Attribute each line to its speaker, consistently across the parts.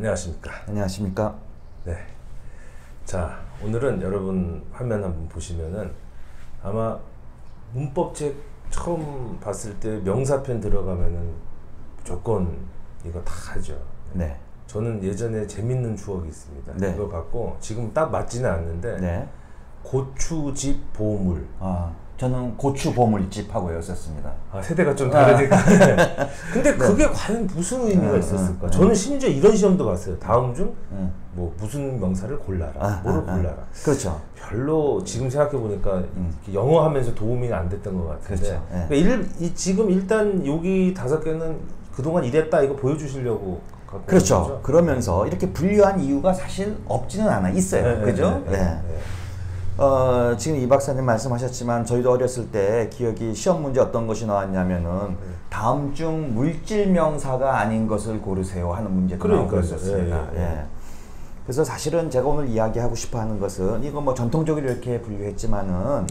Speaker 1: 안녕하십니까.
Speaker 2: 안녕하십니까.
Speaker 1: 네. 자, 오늘은 여러분 화면 한번 보시면은 아마 문법책 처음 봤을 때 명사편 들어가면은 무조건 이거 다 하죠.
Speaker 2: 네.
Speaker 1: 저는 예전에 재밌는 추억이 있습니다.
Speaker 2: 네.
Speaker 1: 이거 갖고 지금 딱 맞지는 않는데
Speaker 2: 네.
Speaker 1: 고추집 보물.
Speaker 2: 저는 고추 보물집하고 였었습니다.
Speaker 1: 세대가 좀 다르니까. 근데 그게 과연 무슨 의미가 있었을까? 저는 심지어 이런 시험도 봤어요. 다음 중 뭐 무슨 명사를 골라라. 뭐를 골라라.
Speaker 2: 그렇죠.
Speaker 1: 별로 지금 생각해 보니까 영어 하면서 도움이 안 됐던 것 같은데.
Speaker 2: 그렇죠.
Speaker 1: 그러니까 지금 일단 여기 5개는 그동안 이랬다 이거 보여주시려고 갖고
Speaker 2: 그렇죠.
Speaker 1: 거죠?
Speaker 2: 그러면서 이렇게 분류한 이유가 사실 없지는 않아 있어요. 그죠? 네. 지금 이 박사님 말씀하셨지만 저희도 어렸을 때 기억이 시험 문제 어떤 것이 나왔냐면은 다음 중 물질 명사가 아닌 것을 고르세요 하는 문제도 나오고 있었습니다. 그래서 사실은 제가 오늘 이야기하고 싶어 하는 것은 이거 뭐 전통적으로 이렇게 분류했지만은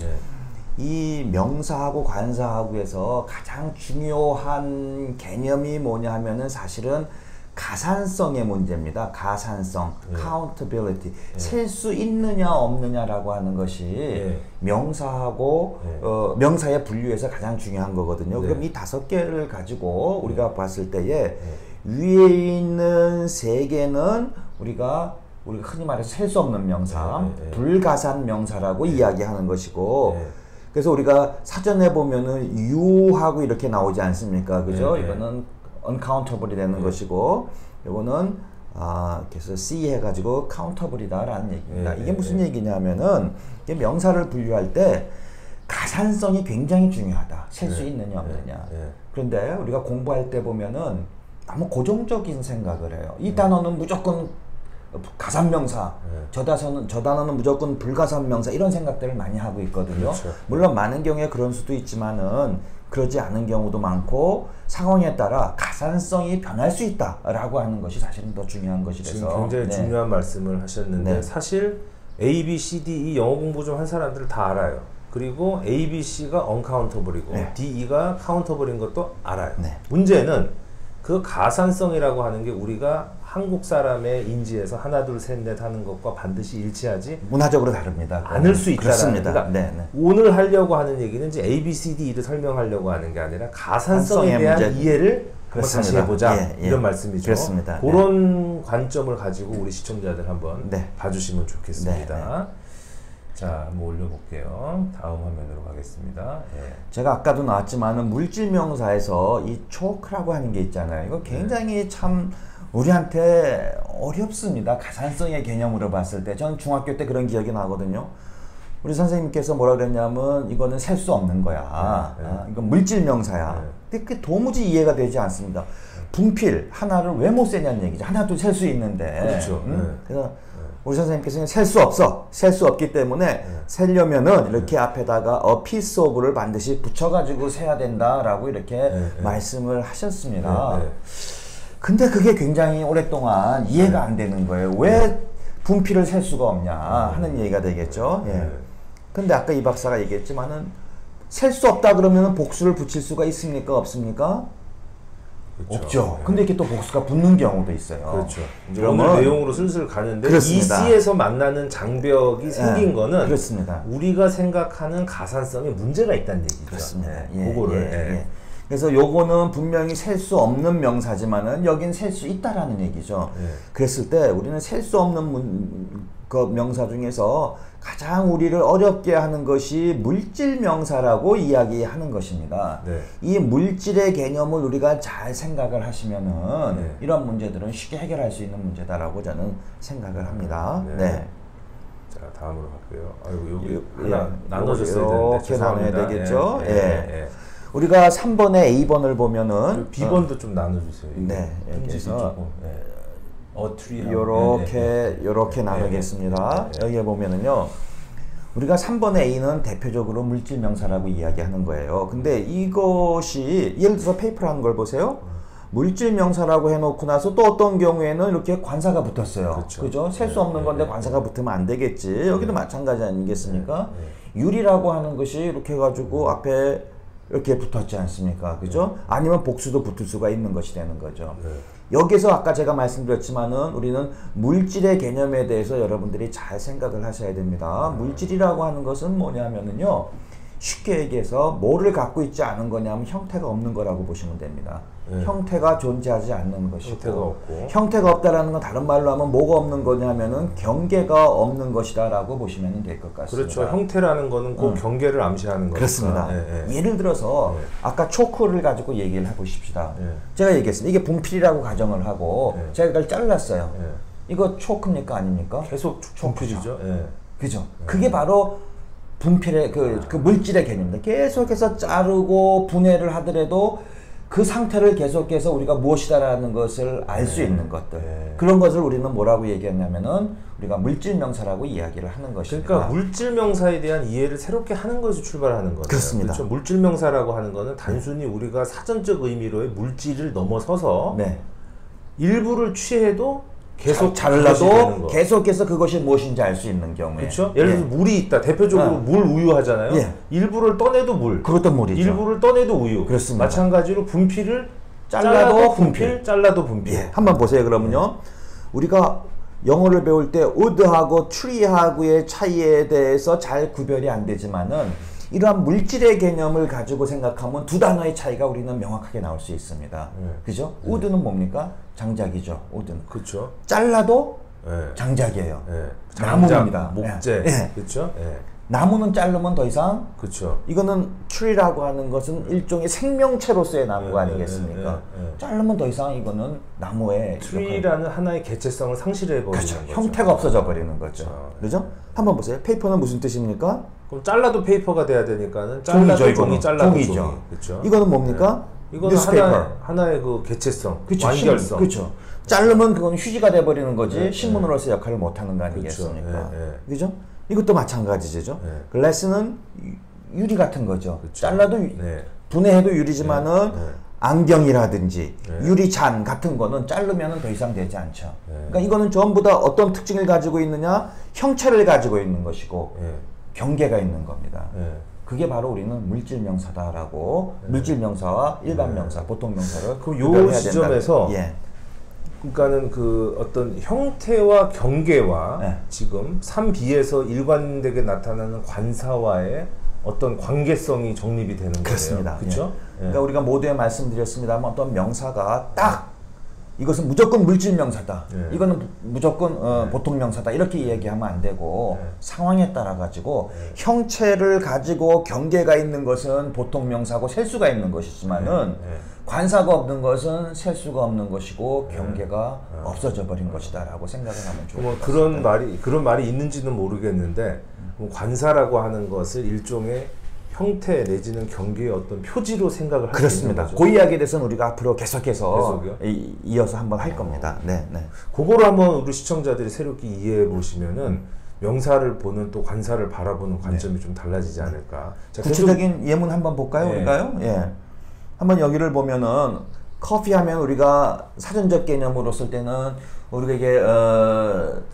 Speaker 2: 이 명사하고 관사하고에서 가장 중요한 개념이 뭐냐 하면은 사실은 가산성의 문제입니다. 가산성, accountability, 셀 수 있느냐 없느냐라고 하는 것이 명사하고 명사의 분류에서 가장 중요한 거거든요. 그럼 이 5개를 가지고 우리가 봤을 때에 위에 있는 3개는 우리가 흔히 말해서 셀 수 없는 명사, 불가산 명사라고 이야기하는 것이고, 그래서 우리가 사전에 보면은 U하고 이렇게 나오지 않습니까? 그죠? 이거는 uncountable이 되는 것이고, 이거는 그래서 C 해가지고 countable이다라는 얘기입니다. 이게 무슨 얘기냐면은 이게 명사를 분류할 때 가산성이 굉장히 중요하다. 셀 수 있느냐 없느냐. 그런데 우리가 공부할 때 보면은 너무 고정적인 생각을 해요. 이 단어는 무조건 가산명사, 저 단어는 무조건 불가산명사, 이런 생각들을 많이 하고 있거든요.
Speaker 1: 그렇죠.
Speaker 2: 물론 많은 경우에 그런 수도 있지만은 그러지 않은 경우도 많고 상황에 따라 가산성이 변할 수 있다라고 하는 것이 사실은 더 중요한 것이라서
Speaker 1: 지금 굉장히 중요한 말씀을 하셨는데 사실 A, B, C, D, E 영어 공부 좀 한 사람들은 다 알아요. 그리고 A, B, C가 uncountable이고 D, E가 countable인 것도 알아요. 문제는 그 가산성이라고 하는 게 우리가 한국 사람의 인지에서 하나 둘 셋 넷 하는 것과 반드시 일치하지
Speaker 2: 문화적으로 다릅니다.
Speaker 1: 않을 수 있다는
Speaker 2: 그렇습니다.
Speaker 1: 오늘 하려고 하는 얘기는 이제 A, B, C, D를 설명하려고 하는 게 아니라 가산성에 대한 문제. 이해를 다시 해보자 이런 말씀이죠.
Speaker 2: 그렇습니다.
Speaker 1: 그런 관점을 가지고 우리 시청자들 한번 봐주시면 좋겠습니다. 자, 한번 올려볼게요. 다음 화면으로 가겠습니다.
Speaker 2: 제가 아까도 나왔지만은 물질 명사에서 이 초크라고 하는 게 있잖아요. 이거 굉장히 참 우리한테 어렵습니다. 가산성의 개념으로 봤을 때. 저는 중학교 때 그런 기억이 나거든요. 우리 선생님께서 뭐라 그랬냐면 이거는 셀 수 없는 거야. 이건 물질 명사야. 근데 그게 도무지 이해가 되지 않습니다. 분필 하나를 왜 못 세냐는 얘기죠. 하나도 셀 수 있는데.
Speaker 1: 그렇죠.
Speaker 2: 그래서 우리 선생님께서는 셀 수 없어. 셀 수 없기 때문에 세려면은 이렇게 앞에다가 a piece of를 반드시 붙여가지고 세야 된다라고 이렇게 말씀을 하셨습니다. 근데 그게 굉장히 오랫동안 이해가 안 되는 거예요. 왜 분필을 셀 수가 없냐 하는 얘기가 되겠죠. 근데 아까 이 박사가 얘기했지만은 셀 수 없다 그러면 복수를 붙일 수가 있습니까? 없습니까?
Speaker 1: 그렇죠.
Speaker 2: 없죠. 근데 이렇게 또 복수가 붙는 경우도 있어요.
Speaker 1: 그렇죠. 이제 오늘 내용으로 슬슬 가는데
Speaker 2: 그렇습니다.
Speaker 1: 이 C에서 만나는 장벽이 생긴 거는
Speaker 2: 그렇습니다.
Speaker 1: 우리가 생각하는 가산성에 문제가 있다는 얘기죠.
Speaker 2: 그렇습니다.
Speaker 1: 그거를
Speaker 2: 그래서 요거는 분명히 셀 수 없는 명사지만은 여긴 셀 수 있다라는 얘기죠. 그랬을 때 우리는 셀 수 없는 그 명사 중에서 가장 우리를 어렵게 하는 것이 물질 명사라고 이야기하는 것입니다. 이 물질의 개념을 우리가 잘 생각을 하시면은 이런 문제들은 쉽게 해결할 수 있는 문제다라고 저는 생각을 합니다.
Speaker 1: 자, 다음으로 갈게요. 아이고, 여기 하나 나눠줬어야 되는데
Speaker 2: 이렇게 나눠야 되겠죠. 우리가 3번에 A번을 보면은
Speaker 1: B번도 좀 나눠주세요.
Speaker 2: 여기서
Speaker 1: 요렇게
Speaker 2: 요렇게 나누겠습니다. 여기에 보면은요, 우리가 3번의 A는 대표적으로 물질 명사라고 이야기하는 거예요. 근데 이것이 예를 들어서 페이퍼라는 걸 보세요. 물질 명사라고 해놓고 나서 또 어떤 경우에는 이렇게 관사가 붙었어요. 그죠? 셀 수 없는 건데 관사가 붙으면 안 되겠지. 여기도 마찬가지 아니겠습니까? 유리라고 하는 것이 이렇게 해가지고 앞에 이렇게 붙었지 않습니까? 그죠? 아니면 복수도 붙을 수가 있는 것이 되는 거죠. 여기서 아까 제가 말씀드렸지만은 우리는 물질의 개념에 대해서 여러분들이 잘 생각을 하셔야 됩니다. 물질이라고 하는 것은 뭐냐면은요. 쉽게 얘기해서 뭐를 갖고 있지 않은 거냐면 형태가 없는 거라고 보시면 됩니다. 형태가 존재하지 않는 것이고 형태가 없다라는 건 다른 말로 하면 뭐가 없는 거냐면은 경계가 없는 것이다라고 보시면 될 것 같습니다.
Speaker 1: 그렇죠. 형태라는 거는 꼭 경계를 암시하는 거니까.
Speaker 2: 그렇습니다. 예를 들어서 아까 초코를 가지고 얘기를 해보십시다. 제가 얘기했습니다. 이게 분필이라고 가정을 하고 제가 이걸 잘랐어요. 이거 초크입니까 아닙니까?
Speaker 1: 계속 분필이죠.
Speaker 2: 그죠? 그게 바로 분필의 그 물질의 개념입니다. 계속해서 자르고 분해를 하더라도 그 상태를 계속해서 우리가 무엇이다라는 것을 알 수 있는 것들. 그런 것을 우리는 뭐라고 얘기하냐면은 우리가 물질 명사라고 이야기를 하는 것입니다.
Speaker 1: 그러니까 물질 명사에 대한 이해를 새롭게 하는 것에서 출발하는 거예요.
Speaker 2: 그렇습니다.
Speaker 1: 그렇죠? 물질 명사라고 하는 거는 단순히 우리가 사전적 의미로의 물질을 넘어서서 일부를 취해도 계속
Speaker 2: 잘라도 계속해서 그것이 무엇인지 알 수 있는 경우에.
Speaker 1: 그렇죠? 예를 들어서 물이 있다. 대표적으로 물, 우유 하잖아요. 일부를 떠내도 물.
Speaker 2: 그것도 물이죠.
Speaker 1: 일부를 떠내도 우유.
Speaker 2: 그렇습니다.
Speaker 1: 마찬가지로 분필을 잘라도 분필, 잘라도 분필.
Speaker 2: 한번 보세요. 그러면요. 우리가 영어를 배울 때 wood하고 tree하고의 차이에 대해서 잘 구별이 안 되지만은 이러한 물질의 개념을 가지고 생각하면 두 단어의 차이가 우리는 명확하게 나올 수 있습니다. 그죠? wood는 뭡니까? 장작이죠. wood는.
Speaker 1: 그렇죠.
Speaker 2: 잘라도 장작이에요. 나무입니다.
Speaker 1: 목재. 그렇죠?
Speaker 2: 나무는 자르면 더 이상
Speaker 1: 그렇죠.
Speaker 2: 이거는 tree라고 하는 것은 일종의 생명체로서의 나무가 아니겠습니까? 자르면 더 이상 이거는 나무의
Speaker 1: tree라는 하나의 개체성을 상실해 버리는 거죠.
Speaker 2: 형태가 없어져 버리는 거죠. 그죠? 한번 보세요. 페이퍼는 무슨 뜻입니까?
Speaker 1: 그럼 잘라도 페이퍼가 돼야 되니까는 잘라도 종이, 잘라도 종이. 그렇죠.
Speaker 2: 이거는 뭡니까?
Speaker 1: 이거는 하나의 그 개체성, 완결성.
Speaker 2: 그렇죠. 자르면 그건 휴지가 돼 버리는 거지 신문으로서 역할을 못 하는 거 아니겠습니까? 그죠? 이것도 마찬가지죠. 글래스는 유리 같은 거죠. 그쵸. 잘라도 분해해도 유리지만은 안경이라든지 유리잔 같은 거는 자르면 더 이상 되지 않죠. 그러니까 이거는 전부 다 어떤 특징을 가지고 있느냐? 형체를 가지고 있는 것이고 경계가 있는 겁니다. 그게 바로 우리는 물질 명사다라고 물질 명사와 일반 명사, 보통 명사를
Speaker 1: 그럼 요 지점에서 그러니까는 그 어떤 형태와 경계와 지금 3B에서 일관되게 나타나는 관사와의 어떤 관계성이 정립이 되는 거예요.
Speaker 2: 그렇습니다.
Speaker 1: 그렇죠?
Speaker 2: 그러니까 우리가 모두에 말씀드렸습니다만 어떤 명사가 딱 이것은 무조건 물질 명사다. 이거는 무조건 보통 명사다. 이렇게 이야기하면 안 되고 상황에 따라 가지고 형체를 가지고 경계가 있는 것은 보통 명사고 셀 수가 있는 것이지만은 관사가 없는 것은 셀 수가 없는 것이고 경계가 없어져 버린 것이다라고 생각을 하면 좋을 것 같습니다.
Speaker 1: 그런 말이 있는지는 모르겠는데 관사라고 하는 것을 일종의 형태 내지는 경계의 어떤 표지로 생각을 할 수 있는 거죠.
Speaker 2: 그 이야기에 대해서는 우리가 앞으로 계속해서 이어서 한번 할 겁니다.
Speaker 1: 그거를 한번 우리 시청자들이 새롭게 이해해 보시면은 명사를 보는 또 관사를 바라보는 관점이 좀 달라지지 않을까.
Speaker 2: 자, 구체적인 예문 한번 볼까요? 우리가요? 한번 여기를 보면은 커피 하면 우리가 사전적 개념으로 쓸 때는 우리가 이게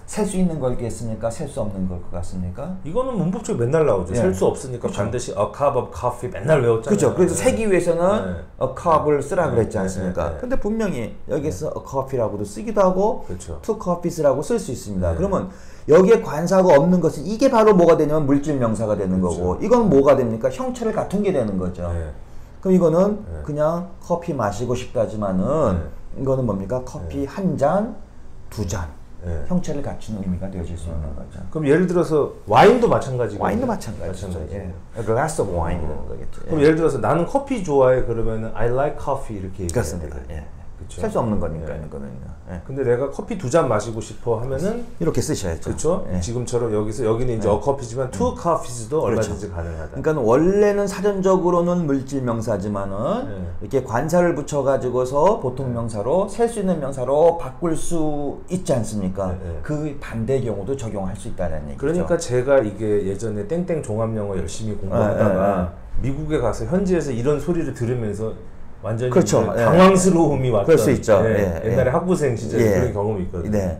Speaker 2: 셀 수 있는 걸겠습니까? 셀 수 없는 걸 것 같습니까?
Speaker 1: 이거는 문법적으로 맨날 나오죠. 셀 수 없으니까 반드시 a cup of coffee 맨날 외웠잖아요.
Speaker 2: 그렇죠. 그래서 세기 위해서는 a cup을 쓰라 그랬지 않습니까? 근데 분명히 여기서 a coffee라고도 쓰기도 하고 two coffees라고 쓸 수 있습니다. 그러면 여기에 관사가 없는 것은 이게 바로 뭐가 되냐면 물질 명사가 되는 거고 이건 뭐가 됩니까? 형체를 갖춘 게 되는 거죠. 그럼 이거는 그냥 커피 마시고 싶다지만은 이거는 뭡니까? 커피 한 잔, 두 잔. 형체를 갖춘 의미가 되어질 수 있는 거죠.
Speaker 1: 그럼 예를 들어서 와인도 마찬가지고.
Speaker 2: 와인도 마찬가지죠. A glass of wine 이런 거겠죠.
Speaker 1: 그럼 예를 들어서 나는 커피 좋아해 그러면은 I like coffee 이렇게 얘기해야
Speaker 2: 그렇습니다. 셀 수 없는 거니까 이거는요.
Speaker 1: 근데 내가 커피 두 잔 마시고 싶어 하면은
Speaker 2: 이렇게 쓰셔야죠.
Speaker 1: 그렇죠? 지금처럼 여기는 이제 a coffee지만 two coffees도 얼마든지 가능하다.
Speaker 2: 그러니까 원래는 사전적으로는 물질 명사지만은 이렇게 관사를 붙여 가지고서 보통 명사로 셀 수 있는 명사로 바꿀 수 있지 않습니까? 그 반대 경우도 적용할 수 있다는 얘기죠.
Speaker 1: 그러니까 제가 이게 예전에 땡땡 종합영어 열심히 공부하다가 미국에 가서 현지에서 이런 소리를 들으면서 완전히 당황스러움이 왔던
Speaker 2: 그럴 수 있죠.
Speaker 1: 옛날에 학부생 시절에 그런 경험이 있거든요.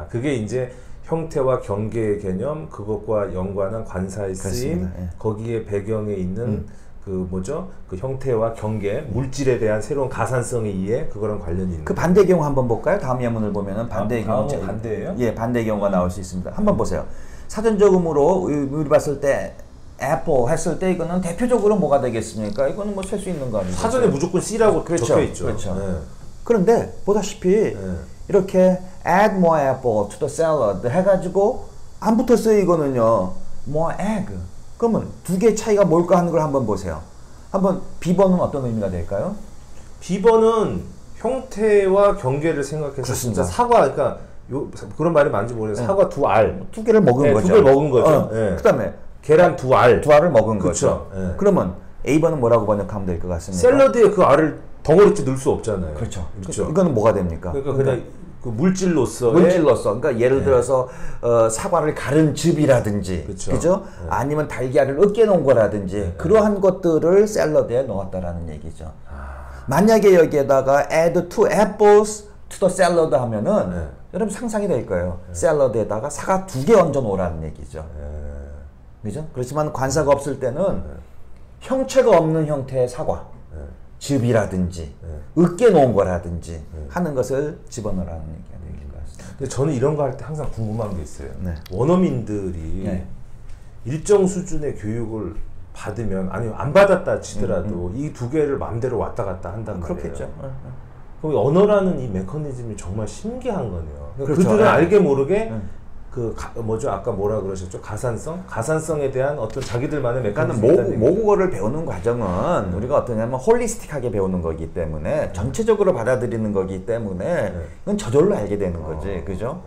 Speaker 1: 그게 이제 형태와 경계의 개념, 그것과 연관한 관사의 쓰임, 거기에 배경에 있는 그 뭐죠? 그 형태와 경계, 물질에 대한 새로운 가산성에 의해 그거랑 관련이 있는.
Speaker 2: 그 반대 경우 한번 볼까요? 다음 예문을 보면은 반대 경우.
Speaker 1: 반대예요?
Speaker 2: 예, 반대 경우가 나올 수 있습니다. 한번 보세요. 사전적으로 우리 봤을 때 애플 했을 때 이거는 대표적으로 뭐가 되겠습니까? 이거는 뭐 셀 수 있는 거 아니에요?
Speaker 1: 사전에 무조건 C라고
Speaker 2: 그렇죠,
Speaker 1: 적혀 있죠.
Speaker 2: 그렇죠.
Speaker 1: 네.
Speaker 2: 그런데 보다시피 이렇게 add more apple to the salad 해가지고 안 붙었어요. 이거는요. more egg. 그러면 두 개 차이가 뭘까 하는 걸 한번 보세요. 한번 B번은 어떤 의미가 될까요?
Speaker 1: B번은 형태와 경계를 생각해서
Speaker 2: 그렇습니다.
Speaker 1: 진짜 사과, 그러니까 그런 말이 맞는지 모르겠어요. 사과 두 알.
Speaker 2: 두 개를 먹은 거죠.
Speaker 1: 두 개를 먹은 거죠.
Speaker 2: 그 다음에
Speaker 1: 계란 두 알.
Speaker 2: 두 알을 먹은
Speaker 1: 그쵸.
Speaker 2: 거죠. 그러면 A번은 뭐라고 번역하면 될 것 같습니까?
Speaker 1: 샐러드에 그 알을 덩어리째 넣을 수 없잖아요.
Speaker 2: 그렇죠.
Speaker 1: 그렇죠.
Speaker 2: 이거는 뭐가 됩니까?
Speaker 1: 그러니까 그냥 그 물질로서.
Speaker 2: 그러니까 예를 들어서 사과를 갈은 즙이라든지, 그죠? 아니면 달걀을 으깨 놓은 거라든지 그러한 것들을 샐러드에 넣었다라는 얘기죠. 만약에 여기에다가 add two apples to the salad 하면은 여러분 상상이 될 거예요. 샐러드에다가 사과 두 개 얹어 놓으라는 얘기죠. 그죠? 그렇지만 관사가 없을 때는 형체가 없는 형태의 사과, 즙이라든지 으깨 놓은 거라든지 하는 것을 집어넣으라는 얘기가 되는 것 같습니다.
Speaker 1: 근데 저는 이런 거 할 때 항상 궁금한 게 있어요. 원어민들이 일정 수준의 교육을 받으면, 아니면 안 받았다 치더라도 이 두 개를 마음대로 왔다 갔다 한단 말이에요.
Speaker 2: 그렇겠죠.
Speaker 1: 그럼 언어라는 이 메커니즘이 정말 신기한 거네요.
Speaker 2: 그렇죠.
Speaker 1: 그들은 알게 모르게 뭐죠? 아까 뭐라 그러셨죠? 가산성에 대한 어떤 자기들만의 메커니즘이
Speaker 2: 그러니까 모국어를 배우는 과정은 우리가 어떠냐면 홀리스틱하게 배우는 거기 때문에 전체적으로 받아들이는 거기 때문에 이건 저절로 알게 되는 거지, 그죠?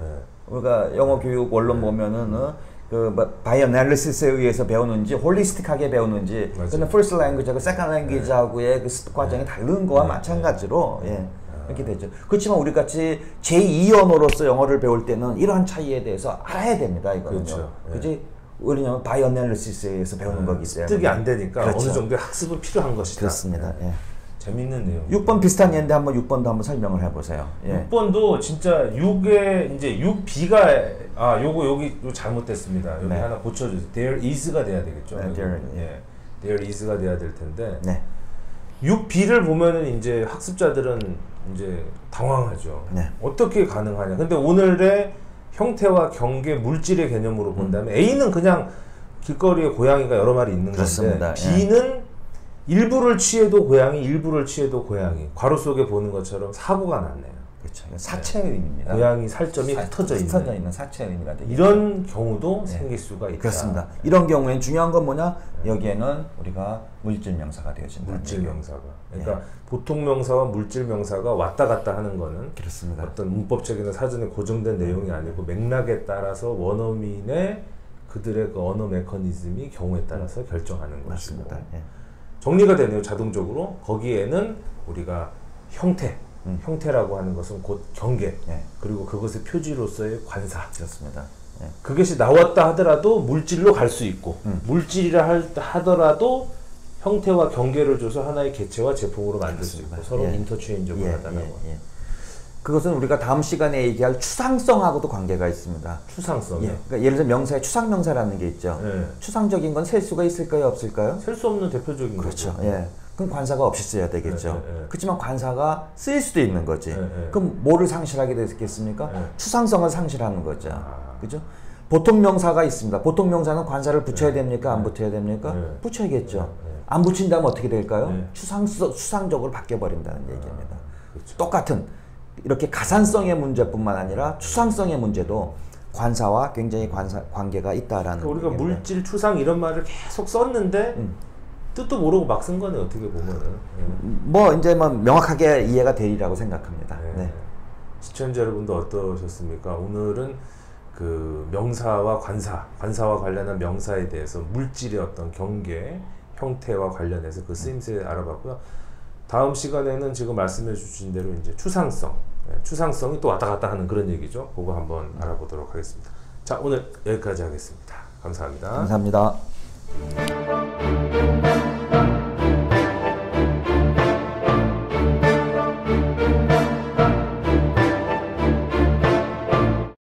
Speaker 2: 우리가 영어 교육 원론 보면은 그 바이어널리시스에 의해서 배우는지 홀리스틱하게 배우는지, 근데 first language하고 second language하고의 그 습득 과정이 다른 거와 마찬가지로 이렇게 되죠. 그렇지만 우리 같이 제2 언어로서 영어를 배울 때는 이러한 차이에 대해서 알아야 됩니다. 이거는요.
Speaker 1: 그렇죠.
Speaker 2: 그지? 왜냐면 바이어널리시스에 의해서 배우는 거기 때문에
Speaker 1: 습득이 안 되니까
Speaker 2: 그렇죠.
Speaker 1: 어느 정도의 학습은 필요한 것이다.
Speaker 2: 그렇습니다.
Speaker 1: 재밌는 내용.
Speaker 2: 6번 비슷한 예인데 한번 6번도 한번 설명을 해보세요.
Speaker 1: 6번도 진짜 6에 이제 6B가 요거 여기 잘못됐습니다. 여기 하나 고쳐주세요. There is가 돼야 되겠죠. There is가 돼야 될 텐데. 6B를 보면은 이제 학습자들은 이제 당황하죠. 어떻게 가능하냐. 근데 오늘의 형태와 경계, 물질의 개념으로 본다면 A는 그냥 길거리에 고양이가 여러 마리 있는
Speaker 2: 그렇습니다.
Speaker 1: 건데 B는 일부를 취해도 고양이, 일부를 취해도 고양이. 괄호 속에 보는 것처럼 사고가 났네요.
Speaker 2: 그렇죠. 사체의 의미입니다.
Speaker 1: 고양이 살점이 흩어져
Speaker 2: 있는 사체의 의미가 되겠죠.
Speaker 1: 이런 경우도 생길 수가 있다.
Speaker 2: 그렇습니다. 이런 경우에는 중요한 건 뭐냐? 여기에는 우리가 물질 명사가 되어진다.
Speaker 1: 물질 명사가. 그러니까 보통 명사와 물질 명사가 왔다 갔다 하는 거는
Speaker 2: 그렇습니다.
Speaker 1: 어떤 문법적이나 사전에 고정된 내용이 아니고 맥락에 따라서 원어민의 그들의 그 언어 메커니즘이 경우에 따라서 결정하는 것이고. 정리가 되네요. 자동적으로. 거기에는 우리가 형태라고 하는 것은 곧 경계, 그리고 그것의 표지로서의 관사.
Speaker 2: 그렇습니다.
Speaker 1: 그것이 나왔다 하더라도 물질로 갈 수 있고, 물질이라 하더라도 형태와 경계를 줘서 하나의 개체와 제품으로 만들 수 있고, 서로 인터체인저블 하다라고.
Speaker 2: 그것은 우리가 다음 시간에 얘기할 추상성하고도 관계가 있습니다.
Speaker 1: 추상성이요?
Speaker 2: 그러니까 예를 들면 명사에 추상명사라는 게 있죠. 추상적인 건 셀 수가 있을까요, 없을까요?
Speaker 1: 셀 수 없는 대표적인
Speaker 2: 거죠. 그럼 관사가 없이 써야 되겠죠. 그렇지만 관사가 쓰일 수도 있는 거지. 그럼 뭐를 상실하게 되겠습니까? 추상성을 상실하는 거죠. 그죠? 보통 명사가 있습니다. 보통 명사는 관사를 붙여야 됩니까? 안 붙여야 됩니까? 붙여야겠죠. 안 붙인다면 어떻게 될까요? 추상적으로 바뀌어버린다는 얘기입니다. 그렇죠. 똑같은 이렇게 가산성의 문제뿐만 아니라 추상성의 문제도 관사와 굉장히 관계가 있다라는.
Speaker 1: 그러니까 우리가 물질, 추상 이런 말을 계속 썼는데 뜻도 모르고 막 쓴 거네, 어떻게 보면은.
Speaker 2: 뭐 이제 뭐 명확하게 이해가 되리라고 생각합니다.
Speaker 1: 시청자 여러분도 어떠셨습니까? 오늘은 그 명사와 관사와 관련한 명사에 대해서 물질의 어떤 경계, 형태와 관련해서 그 쓰임새 알아봤고요. 다음 시간에는 지금 말씀해 주신 대로 이제 추상성이 또 왔다 갔다 하는 그런 얘기죠. 그거 한번 알아보도록 하겠습니다. 자, 오늘 여기까지 하겠습니다. 감사합니다.
Speaker 2: 감사합니다.